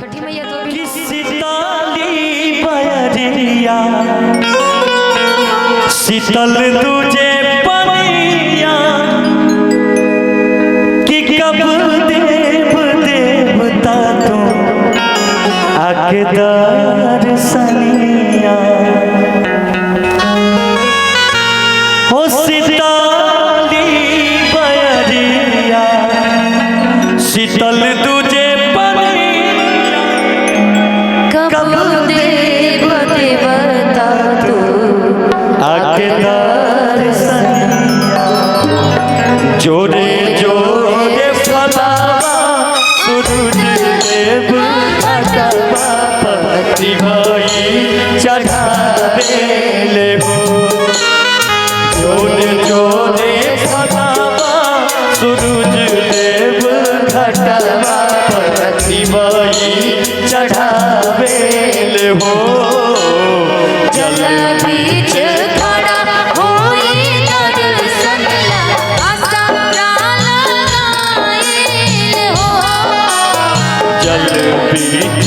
छठी मैया तो भी शीतल तुझे पनिया कि कब देव देवता तू आके दर्शनिया हो शीतली बयरिया शीतल तुझे पनिया कब देव देवता तू आके दर्शनिया जोरे जोरे फलावा सूरज देव घटवा पति भाई चढ़ावे ले हो जोरे जोरे फलावा सूरज देव घटवा पति भाई चढ़ावे ले हो जल बीच खड़ा होई दर्शन ला आशा लगाइल हो जल बीच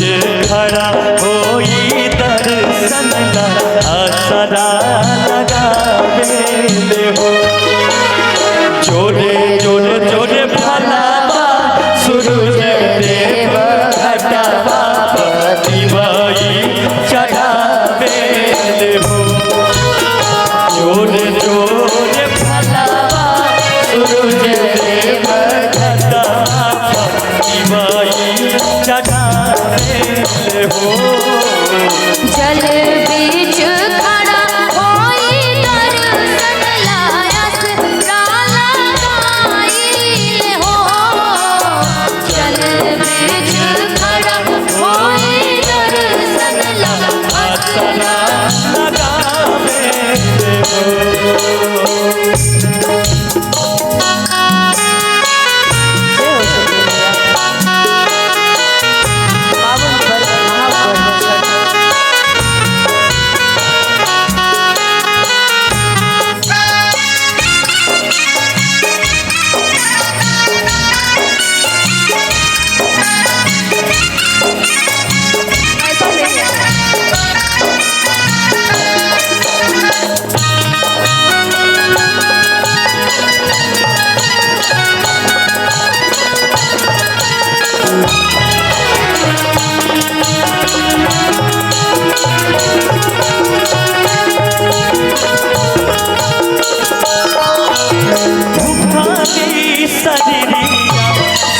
खड़ा होई दर्शन ला आसरा लगावे ले हो जोरे जोरे जोरे फलावा सूरज देव घटवा पति भाई चढ़ावे ले हो जोरे जोरे फलावा सूरज देव घटवा पति भाई चढ़ावे ले हो जल बीच खड़ा होई दर्शन ला आसरा लगाइल हो जल बीच खड़ा होई दर्शन ला आसरा लगावे ले हो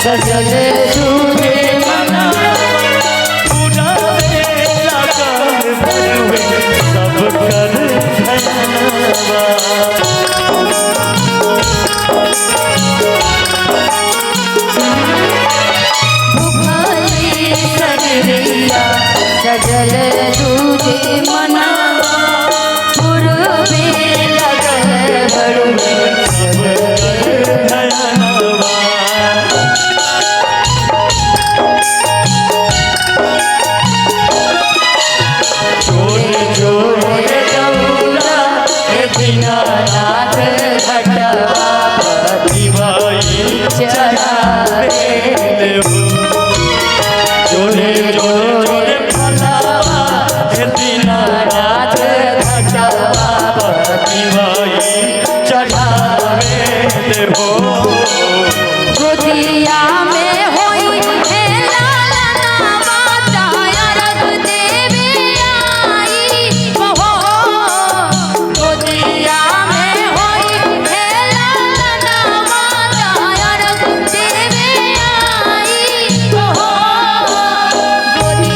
सजल तुझे मना उड़ावे लगन भरवे सब कर धनवा भूखली सजरिया सजल तुझे मना पूर्वे लगन भरवे सब कर धनवा जोरे जोरे दौड़ा दीनानाथ घटवा पति भाई चढ़ावे ले हो जोरे जोरे फलावा दीनानाथ घटवा पति भाई चढ़ावे ले हो गोदिया में होई हे लालना माता अरग देवी आई हो गोदिया में होई हे लालना माता अरग देवी आई हो गोदिया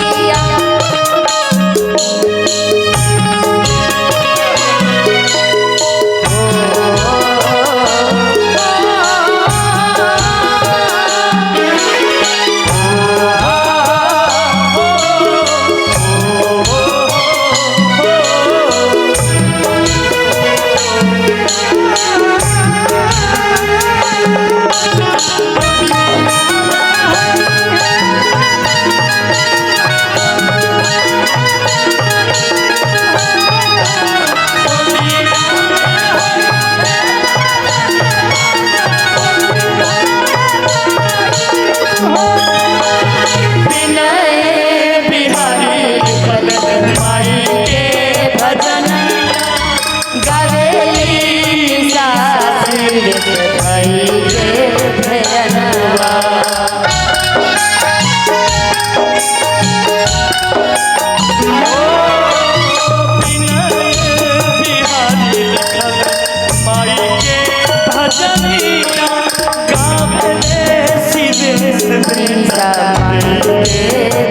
दे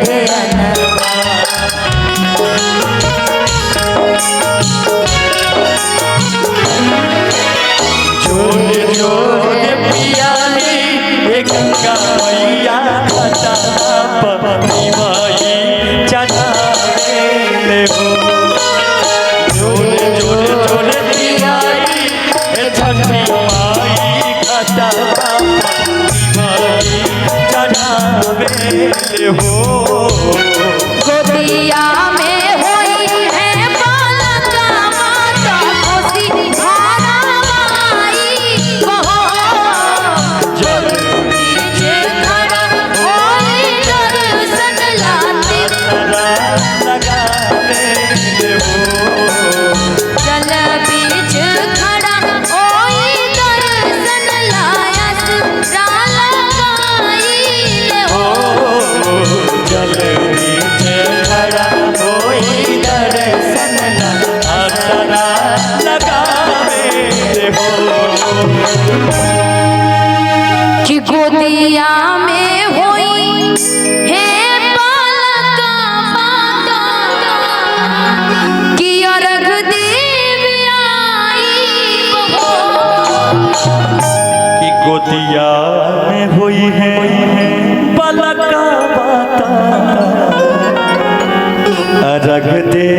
ध्यानवा। जोरे जोरे पियाली ये गंगा मैया घटा पतिवाई चढ़ावे ले हो। जोरे जोरे जोरे पियाली ये छठी माई घटा पतिवाई चढ़ावे ले हो। गोदिया में होई है बालका माता खुशी भराई बहो। जल बीच खड़ा होई दर्शन लाती लगावे ले हो। जल बीच खड़ा होई दर्शन लायस लगाई ले हो। जल बीच खड़ा होई दर्शन आसरा लगावे हो। कि गोदिया में होई है बालका माता कि अर्घ देव आई बहो। कि गोदिया में हुई है पलका बाता रख दे